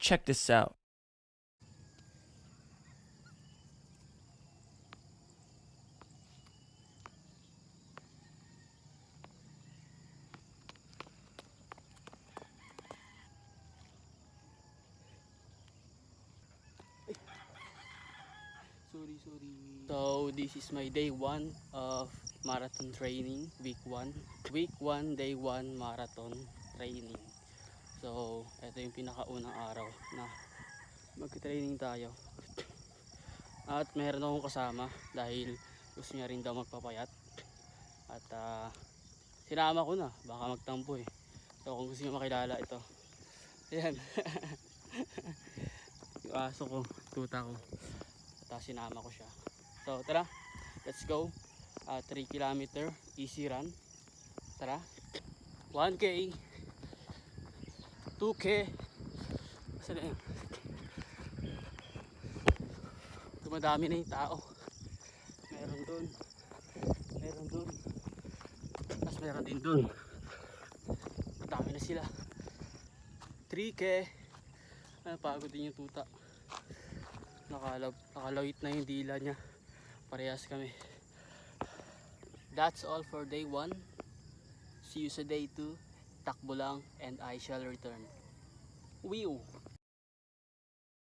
Check this out. Sorry. So this is my day 1 of marathon training, week 1. Week 1, day 1 marathon training. So ito yung pinakaunang araw na mag-training tayo. At meron akong kasama dahil gusto niya rin daw magpapayat. At sinama ko na, baka magtampo eh. So kung gusto niyo makilala ito. Ayan. Yung aso ko, tuta ko. At sinama ko siya. So tara, let's go. 3 kilometer easy run. Tara. 1K, 2K. Saan na yun? Dumadami na yung tao. Meron dun, tapos meron din dun. Dami na sila. 3K. Napagod din yung tuta. Nakalawit na yung dila niya. Parehas kami. That's all for day 1. See you sa day 2. Takbo lang and I shall return. Whew!